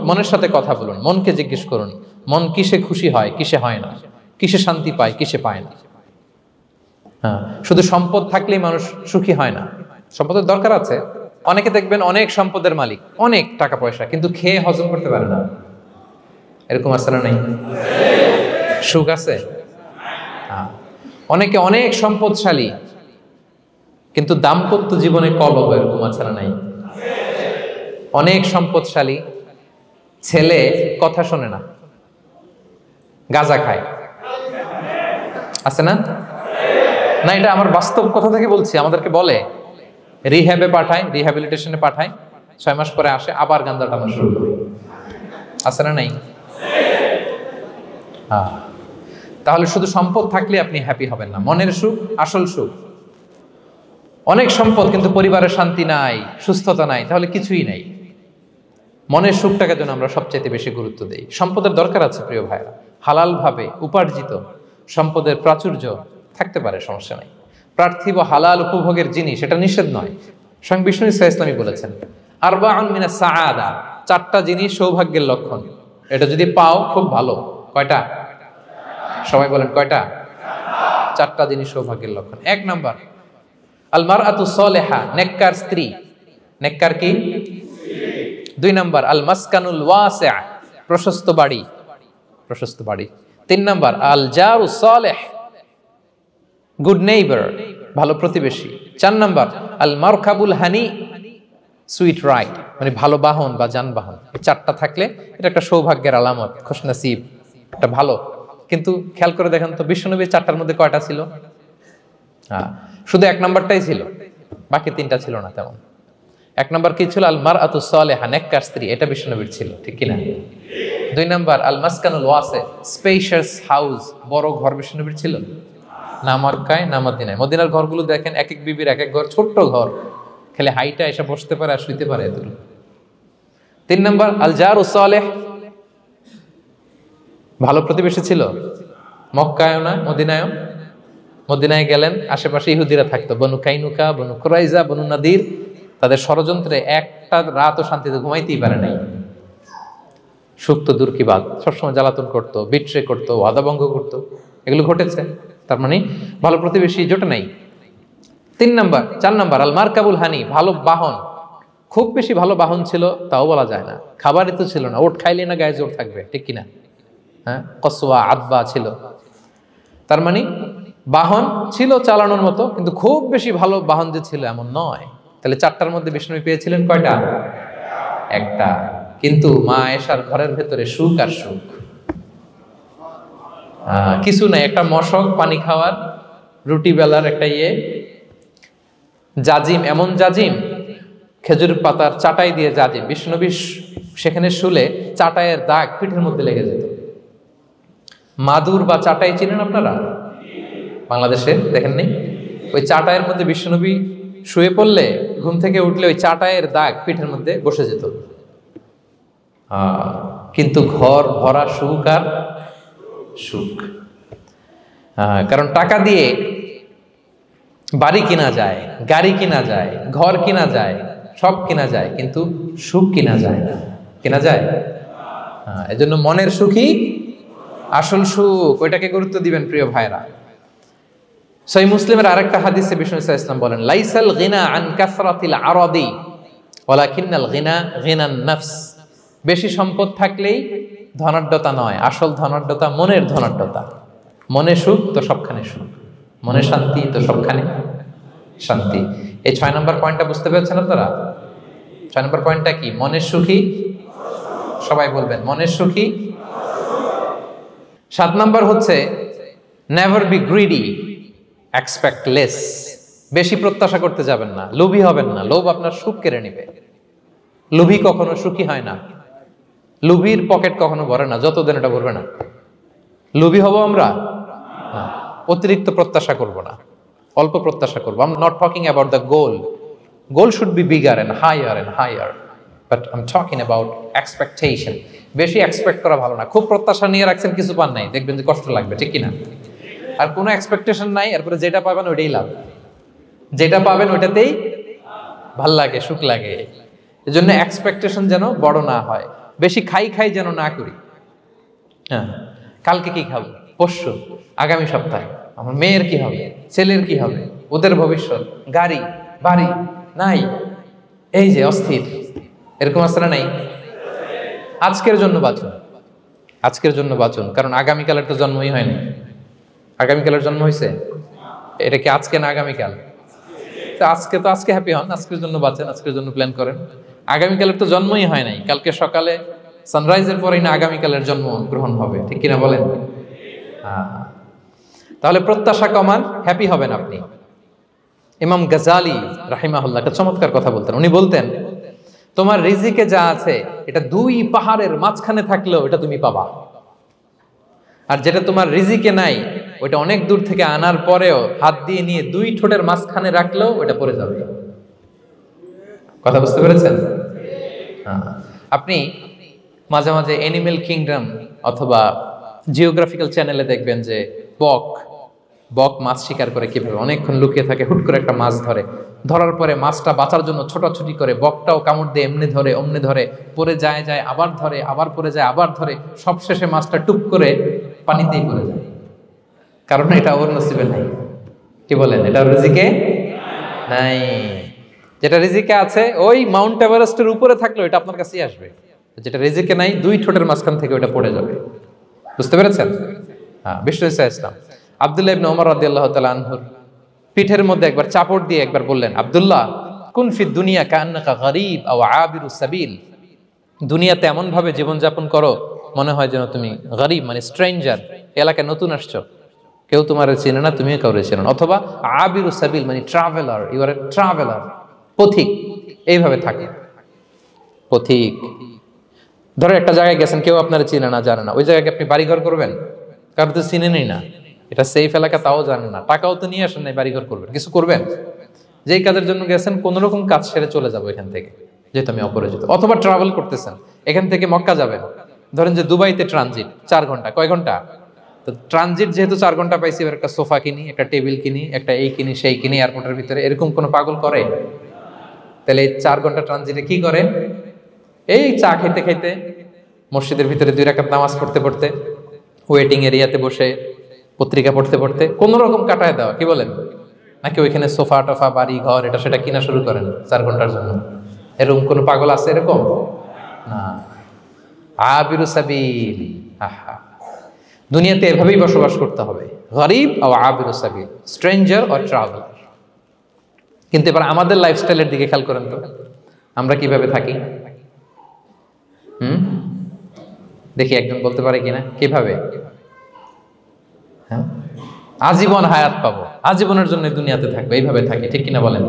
মনের সাথে কথা বলুন, মনকে জিজ্ঞেস করুন মন কিসে খুশি হয়, কিসে হয় না, কিসে শান্তি পায়, কিসে পায় না। হ্যাঁ, শুধু সম্পদ থাকলেই মানুষ সুখী হয় না, সম্পদের দরকার আছে। অনেকে দেখবেন অনেক সম্পদের মালিক, অনেক টাকা পয়সা, কিন্তু খেয়ে হজম করতে পারে না। এরকম আছে না? নাই? সুখ আছে? অনেকে অনেক সম্পদশালী, কিন্তু দাম্পত্য জীবনে কলহ, এরকম আছে না? নাই? অনেক সম্পদশালী ছেলে কথা শোনে না, গাঁজা খায়, আছে না? না, এটা আমার বাস্তব কথা থেকে বলছি। আমাদেরকে বলে রিহ্যাবে পাঠায়, রিহ্যাবিলিটেশনে পাঠায়, 6 মাস পরে আসে আবার গাঁজা টানা শুরু করে। আছে না? নাই? তাহলে শুধু সম্পদ থাকলে আপনি হ্যাপি হবেন না। মনের সুখ আসল সুখ। অনেক সম্পদ কিন্তু পরিবারের শান্তি নাই, সুস্থতা নাই, তাহলে কিছুই নাই। মনের সুখটাকে যেন আমরা সবচাইতে বেশি গুরুত্ব দেই। সম্পদের দরকার আছে প্রিয় ভাইরা, হালাল ভাবে উপার্জিত সম্পদের প্রাচুর্য থাকতে পারে, সমস্যা নাই। পার্থিব হালাল উপভোগের জিনিস, এটা নিষেধ নয়। স্বয়ং বিষ্ণু ইসলামী বলেছেন আরবাউন মিনাস সাআদা, 4টা জিনিস সৌভাগ্যের লক্ষণ। এটা যদি পাও খুব ভালো। কয়টা? সবাই বলেন কয়টা? 4টা জিনিস সৌভাগ্যের লক্ষণ। 1 নাম্বার আল মারআতু সালেহা, নেককার স্ত্রী। নেককার কি? 2 নাম্বার আল মাসকানুল ওয়াসিআ, প্রশস্ত বাড়ি, প্রশস্ত বাড়ি। 3 নাম্বার আল জারু সালেহ, গুড নেইবার, ভালো প্রতিবেশী। 4 নাম্বার আল মারকাবুল হানি, সুইট রাইড, মানে ভালো বাহন বা যানবাহন। এই 4টা থাকলে এটা একটা সৌভাগ্যের আলামত, খুশনসিব, একটা ভালো। কিন্তু খেয়াল করে দেখেন তো বিশ্বনবীর 4টার মধ্যে কয়টা ছিল? শুধু 1 নাম্বারটাই ছিল, বাকি 3টা ছিল না তেমন। 1 নাম্বার কি ছিল? আল মারআতু সালেহা, নেককার স্ত্রী, এটা বিশ্বনবীর ছিল, ঠিক কিনা? 2 নাম্বার আল মাসকানুল ওয়াসি, স্পেশিয়াস হাউস, বড় ঘর, বিশ্বনবীর ছিল না? মক্কায় না মদিনায়? মদিনার ঘরগুলো দেখেন, এক এক বিবির এক এক ঘর, ছোট্ট ঘর, খালি হাইটা এসে বসতে পারে আর শুইতে পারে এতটুকু। 3 নাম্বার আল জারু সালেহ, ভালো প্রতিবেশী ছিল। মক্কায়ও না মদিনায়ও। মদিনায় গেলেন, আশেপাশে ইহুদিরা থাকতো, বনু কাইনুকা, বনু কুরাইজা, বনু নাদির। তাদের ষড়যন্ত্রে একটা রাতও শান্তিতে ঘুমাইতেই পারে নাই। সুখ তো দূর কি বাদ, সবসময় জ্বালাতন করতো, বিট্রে করতো, ওয়াদাভঙ্গ করতো, এগুলো ঘটেছে। তার মানে ভালো প্রতিবেশী জোটে নাই। 4 নাম্বার আল মারকাবুল হানি, ভালো বাহন। খুব বেশি ভালো বাহন ছিল তাও বলা যায় না, খাবারই তো ছিল না, ওট খাইলে না গায়ে জোর থাকবে, ঠিক কিনা? হ্যাঁ, কসওয়া আদবা ছিল। তার মানে বাহন ছিল চালানোর মতো, কিন্তু খুব বেশি ভালো বাহন যে ছিল এমন নয়। তাহলে 4টার মধ্যে বিষ্ণু পেয়েছিলেন কয়টা? 1টা। কিন্তু মা আয়েশার ঘরের ভেতরে সুখ আর সুখ, কিছু নাই। একটা মশক, পানি খাওয়ার, রুটি বেলার একটা জাজিম, এমন জাজিম, খেজুর পাতার চাটাই দিয়ে জাজিম। বিষ্ণুনবী সেখানে শুলে চাটাইয়ের দাগ পিঠের মধ্যে লেগে যেত। মাদুর বা চাটাই চিনেন আপনারা? বাংলাদেশে দেখেননি? ওই চাটাইয়ের মধ্যে বিষ্ণুনবী শুয়ে পড়লে, ঘুম থেকে উঠলে ওই চাটাইয়ের দাগ পিঠের মধ্যে বসে যেত। কিন্তু ঘর ভরা সুখ আর সুখ। কারণ টাকা দিয়ে বাড়ি কিনা যায়, গাড়ি কিনা যায়, ঘর কিনা যায়, সব কিনা যায়, কিন্তু সুখ কিনা যায় না। কিনা যায়? এজন্য মনের সুখই আসল সুখ, ওইটাকে গুরুত্ব দিবেন প্রিয় ভাইরা। সহিহ মুসলিমের আরেকটা হাদিসে বিষ্ণু ইসলাম বলেন লাইসাল গিনা আন কাসরাতিল আরাদি ওয়ালাকিন্নাল গিনা গিনান নাফস। বেশি সম্পদ থাকলেই ধনাঢ্যতা নয়, আসল ধনাঢ্যতা মনের ধনাঢ্যতা। মনে সুখ তো সবখানে সুখ, মনে শান্তি তো সবখানে শান্তি। এই 6 নম্বর পয়েন্টটা বুঝতে পেরেছেন আপনারা? 6 নম্বর পয়েন্টটা কি? মনের সুখী, সবাই বলবেন মনের সুখী। 7 নম্বর হচ্ছে never be greedy, expect less. বেশি প্রত্যাশা করতে যাবেন না, লোভী হবেন না। লোভ আপনার সুখ কেড়ে নিবে। লোভী কখনো সুখী হয় না। লোভীর পকেট কখনো ভরে না, যতদিন এটা ভরবে না। লোভী হব আমরা না, অতিরিক্ত প্রত্যাশা করব না, অল্প প্রত্যাশা করবো। I'm not talking about the goal. Goal should be bigger and higher. But I'm talking about expectation. বেশি এক্সপেক্ট করা ভালো না। খুব প্রত্যাশা নিয়ে রাখছেন, কিছু পান নাই, দেখবেন যে কষ্ট লাগবে, ঠিক কিনা? আর কোনো এক্সপেকটেশন নাই, এরপরে যেটা পাবেন ওইটাই লাভ। যেটা পাবেন ওইটাতেই ভাল লাগে, সুখ লাগে। এজন্য এক্সপেকটেশন যেন বড় না হয়। বেশি খাই খাই যেন না করি। হ্যাঁ, কালকে কি খাবো, পরশু, আগামী সপ্তাহে আমার মেয়ের কি হবে, ছেলের কি হবে, ওদের ভবিষ্যৎ, গাড়ি বাড়ি নাই, এই যে অস্থির, এরকম আছে না নাই? আজকের জন্য বাঁচুন, আজকের জন্য বাঁচুন, কারণ আগামীকালের তো জন্মই হয়নি। আগামীকালের জন্ম হয়েছে? এটা কি আজকে না আগামীকাল? তো আজকে হ্যাপি হন, আজকের জন্য বাঁচেন, আজকের জন্য প্ল্যান করেন। আগামীকালের তো জন্মই হয় নাই, কালকে সকালে সানরাইজের পরেই না আগামীকালের জন্ম গ্রহণ হবে, ঠিক কিনা বলেন? তাহলে প্রত্যাশা কমান, হ্যাপি হবেন আপনি। ইমাম গাজালি রাহিমাহুল্লাহ একটা চমৎকার কথা বলতেন। উনি বলতেন, তোমার রিজিকে যা আছে এটা 2 পাহাড়ের মাঝখানে থাকলেও এটা তুমি পাবা, আর যেটা তোমার রিজিকে নাই ওইটা অনেক দূর থেকে আনার পরেও হাত দিয়ে নিয়ে 2 ঠোঁটের মাঝখানে রাখলেও ওটা পড়ে যাবে। কথা বুঝতে পেরেছেন? আপনি মাঝে মাঝে অ্যানিমেল কিংডম অথবা জিওগ্রাফিক্যাল চ্যানেলে দেখবেন যে বক মাছ শিকার করে কিভাবে অনেকক্ষণ লুকিয়ে থাকে, হুট করে একটা মাছ ধরে, ধরার পরে মাছটা বাঁচার জন্য ছোটাছুটি করে, বকটাও কামড় দিয়ে এমনি ধরে অমনি ধরে, পরে যায় আবার ধরে, আবার পরে যায় আবার ধরে, সবশেষে মাছটা টুপ করে পানিতেই পড়ে যায়, কারণ এটা ওর নসিবে নাই। কি বলেন? এটা রিজিকে নাই। যেটা রিজিকে আছে ওই মাউন্ট এভারেস্টের উপরে থাকলেও এটা আপনার কাছেই আসবে, যেটা রিজিকে নাই 2 ঠোঁটের মাঝখান থেকে ওটা পড়ে যাবে। বুঝতে পেরেছেন? হ্যাঁ, বিষ্ণু ইসলাম আব্দুল্লাহ ইবনে ওমর রাদিয়াল্লাহু তাআলা আনহুর পিঠের মধ্যে একবার চাপড় দিয়ে একবার বললেন, আব্দুল্লাহ কুন ফিদ দুনিয়া কান্নাকা গরীব আও আবিরুস সাবিল, দুনিয়াতে এমন ভাবে জীবনযাপন করো মনে হয় যেন তুমি গরীব মানে স্ট্রেঞ্জার, এলাকায় নতুন আসছো, কেউ তোমার চেনে না, তুমিও কাউরে চেনো না, অথবা আবিরুস সাবিল মানে traveller, you are a traveller, পথিক, এইভাবে থাকে। পথিক, ধরো একটা জায়গায় গেছেন, কেউ আপনার চিনে না জানে না, ওই জায়গায় আপনি বাড়িঘর করবেন? কারণ তো চিনেনই না, এটা সেফ এলাকা তাও জানেন না, টাকাও তো নিয়ে আসেন নাই, বাড়িঘর করবেন? কিছু করবেন? যেই কাজের জন্য গেছেন কোন রকম কাজ সেরে চলে যাবো এখান থেকে, যেহেতু আমি অপরিচিত। অথবা ট্রাভেল করতেছেন, এখান থেকে মক্কা যাবেন, ধরেন যে দুবাইতে ট্রানজিট 4 ঘন্টা, কয় ঘন্টা? তো ট্রানজিট যেহেতু 4 ঘন্টা পাইছি, এবার একটা সোফা কিনি, একটা টেবিল কিনি, একটা এই কিনি সেই কিনি এয়ারপোর্টের ভিতরে, এরকম কোনো পাগল করে? তাহলে এই 4 ঘন্টা ট্রানজিটে কি করে? এই চা খেতে খেতে, মসজিদের ভিতরে 2 রাকাত নামাজ পড়তে পড়তে, ওয়েটিং এরিয়াতে বসে পত্রিকা পড়তে পড়তে কোন রকম কাটায় দেওয়া। কি বলেন? নাকি ওইখানে সোফা টোফা বাড়ি ঘর এটা সেটা কিনা শুরু করেন 4 ঘন্টার জন্য? এরকম কোন পাগল আছে এরকম? না। আবিরু সাবিল, আহা, দুনিয়াতে এভাবেই বসবাস করতে হবে, গরিব ও আবিরু সাবিল, স্ট্রেঞ্জার অর ট্রাভেলার। কিন্তু এবার আমাদের লাইফস্টাইলের দিকে খেয়াল করেন তো, আমরা কিভাবে থাকি? দেখি একজন বলতে পারে কিনা কিভাবে? হ্যাঁ, আজীবন হায়াত পাবো, আজীবনের জন্য দুনিয়াতে থাকবে, এইভাবে থাকি, ঠিক কিনা বলেন?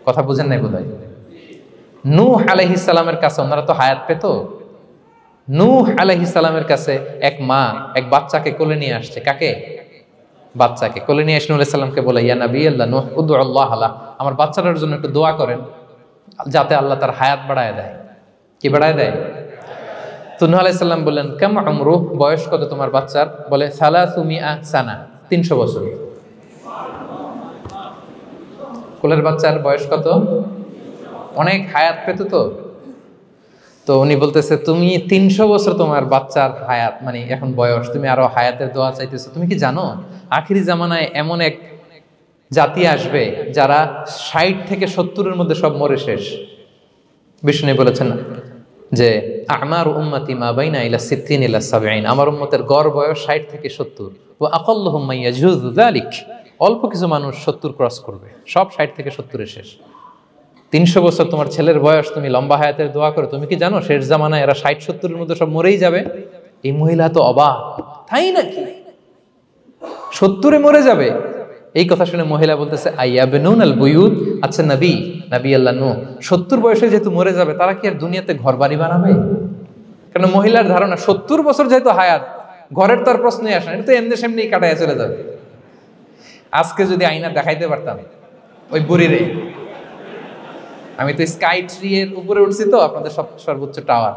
কথা বুঝেন নাই বোধহয়। নূহ আলাইহিস সালামের কাছে ওনারা তো হায়াত পেত। নূহ আলাইহিস সালামের কাছে এক মা এক বাচ্চাকে কোলে নিয়ে আসছে। কাকে? বাচ্চাকে কোলে নিয়ে এসে নূহ আলাইহিস সালামকে বলে, ইয়া নবী আল্লাহ নূহ উদউ আল্লাহ আলা, আমার বাচ্চাটার জন্য একটু দোয়া করেন যাতে আল্লাহ তার হায়াত বাড়ায় দেয়। কি বাড়ায় দেয়? তো নূহ আলাইহিস সালাম বললেন, কাম আমরুহ, বয়স কত তোমার বাচ্চার? বলে 300 সানা, 300 বছর। কোলের বাচ্চার বয়স কত? অনেক হায়াত পেত তো। তো উনি বলতেছে, তুমি 300 বছর তোমার বাচ্চার হায়াত মানে এখন বয়স, তুমি আরো হায়াতের দোয়া চাইতেছো। তুমি কি জানো আখিরি জামানায় এমন এক জাতি আসবে যারা 60 থেকে 70-এর মধ্যে সব মরে শেষ। বিষ্ণু বলেছেন যে আমার উম্মতি মা বাইনা ইলা 60 ইলা 70, আমার উম্মতের গড় বয়স 60 থেকে 70। ওয়া আকাল্লুহুম মান ইয়াজুযু যালিক, অল্প কিছু মানুষ 70 ক্রস করবে, সব 60 থেকে 70-এ শেষ। 300 বছর তোমার ছেলের বয়স, তুমি লম্বা হায়াতের দোয়া করো, তুমি কি জানো শেষ জামানায় এরা 60-70-এর মধ্যে সব মরেই যাবে? এই মহিলা তো অবাক, তাই নাকি 70-এ মরে যাবে? এই কথা শুনে মহিলা বলতেছে, আইয়াবনুনাল বুয়ুত, আচ্ছা নবী আল্লাহ নূহ 70 বয়সে যেহেতু মরে যাবে, তারা কি আর দুনিয়াতে ঘর বাড়ি বানাবে? কারণ মহিলার ধারণা 70 বছর যেহেতু হায়াত, ঘরের তার প্রশ্নই আসে না, এটা তো এমনি সেমনি কাটায় চলে যাবে। আজকে যদি আয়না দেখাইতে পারতাম ওই বুড়িরে, আমি তো স্কাই ট্রি এর উপরে উঠছি, তো আপনাদের সর্বোচ্চ টাওয়ার,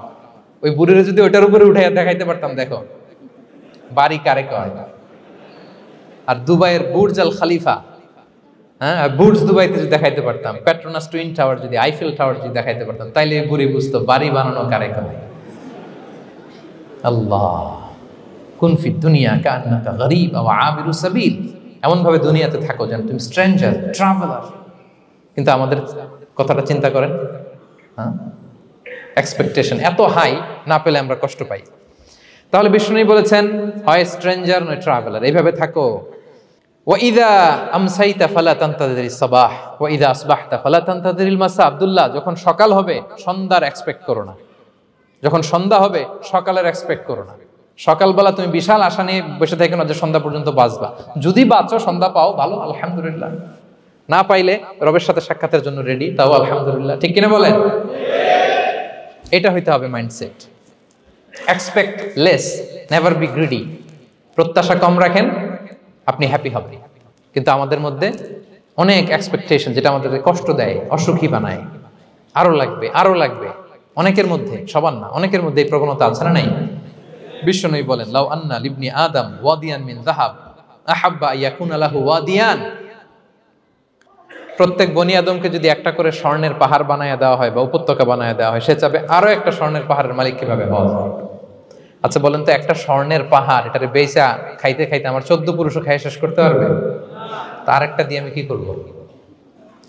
ওই বুড়িরে যদি ওইটার উপরে উঠে দেখাইতে পারতাম, দেখো বাড়ি কারে কয়। আর দুবাইয়ের বুর্জ আল খালিফা, হ্যাঁ বুর্জ দুবাইতে যদি দেখাইতে পারতাম, পেট্রোনাস টুইন টাওয়ার যদি, আইফেল টাওয়ার যদি দেখাইতে পারতাম, তাইলে বুড়ি বুঝতো বাড়ি বানানো কারে কয়। আল্লাহ কুন ফিদ দুনিয়া কান্নাকা গরীব আও আবিরু সাবিল, এমন ভাবে দুনিয়াতে থাকো যেন তুমি স্ট্রেঞ্জার, ট্রাভেলার। কিন্তু আমাদের কথাটা চিন্তা করেন, হ্যাঁ, এক্সপেকটেশন এত হাই, না পেলে আমরা কষ্ট পাই। তাহলে বিষ্ণু বলেছেন হয় স্ট্রেঞ্জার নয় ট্রাভেলার, এইভাবে থাকো। ওয়াইদা আমসাইতা ফালা তানতাযিরিস সাবাহ ওয়াইদা আসবাহতা ফালা তানতাযিরিল মাসা। আব্দুল্লাহ, যখন সকাল হবে সন্ধ্যার এক্সপেক্ট করো না, যখন সন্ধ্যা হবে সকালের এক্সপেক্ট করো না। সকালবেলা তুমি বিশাল আশা নিয়ে বসে থেকো না যে সন্ধ্যা পর্যন্ত বাঁচবা। যদি বাঁচো, সন্ধ্যা পাও, ভালো, আলহামদুলিল্লাহ। না পাইলে রবের সাথে সাক্ষাতের জন্য রেডি, তাও আলহামদুলিল্লাহ। ঠিক কিনা বলেন? এটা হইতে হবে mindset. Expect less, never be greedy. প্রত্যাশা কম রাখেন, আপনি হ্যাপি হবেন। কিন্তু আমাদের মধ্যে অনেক এক্সপেকটেশন, যেটা আমাদেরকে কষ্ট দেয়, অসুখী বানায়। আরো লাগবে, আরো লাগবে। অনেকের মধ্যে, সবার না, অনেকের মধ্যে এই প্রবণতা আছে না নাই? বিশ্বনবী বলেন, লাউ আন্না লিবনি আদম ওয়াদিয়ান মিন যাহাব আহাব্বা ইয়াকুনা লাহু ওয়াদিয়ান। প্রত্যেক বনি আদমকে যদি একটা করে স্বর্ণের পাহাড় বানায় দেওয়া হয় বা উপত্যকা বানায় দেওয়া হয়, সে চাবে আরো একটা স্বর্ণের পাহাড়ের মালিক কিভাবে হওয়া যায়। আচ্ছা বলেন তো, একটা স্বর্ণের পাহাড়, এটারে বেচা খাইতে খাইতে আমার 14 পুরুষও খাই শেষ করতে পারবে? তা আরেকটা দিয়ে আমি কি করব?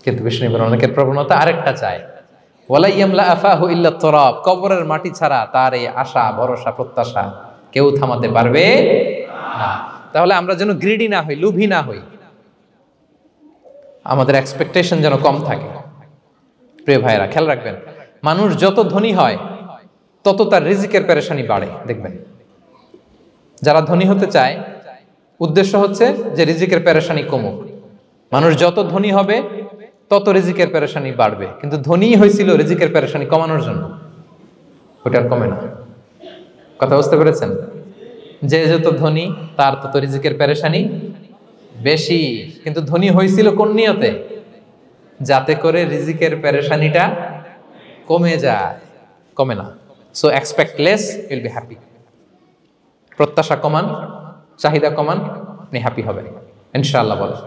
কিন্তু বিষ্ণু বলেন, অনেকের প্রবণতা আরেকটা চায়। ওয়ালা ইয়ামলা আফাহু ইল্লা তুরাব। কবরের মাটি ছাড়া তার এই আশা, ভরসা, প্রত্যাশা কেউ থামাতে পারবে না। তাহলে আমরা যেন গ্রিডি না হই, লোভী না হই, আমাদের এক্সপেকটেশন যেন কম থাকে। প্রিয় ভাইরা, খেয়াল রাখবেন, মানুষ যত ধনী হয় তত তার রিজিকের পেরেশানি বাড়ে। দেখবেন, যারা ধনী হতে চায় উদ্দেশ্য হচ্ছে যে রিজিকের পেরেশানি কমুক। মানুষ যত ধনী হবে তত রিজিকের পেরেশানি বাড়বে। কিন্তু ধনী হয়েছিল রিজিকের পেরেশানি কমানোর জন্য, ওটা আর কমে না। কথা বুঝতে পেরেছেন? যে যত ধনী তার তত রিজিকের পেরেশানি বেশি। কিন্তু ধনী হয়েছিল কোন নিয়তে? যাতে করে রিজিকের পেরেশানিটা কমে যায়, কমে না। So expect less, will be happy. প্রত্যাশা কমান, চাহিদা কমান, আপনি হ্যাপি হবেন ইনশাআল্লাহ। বলেন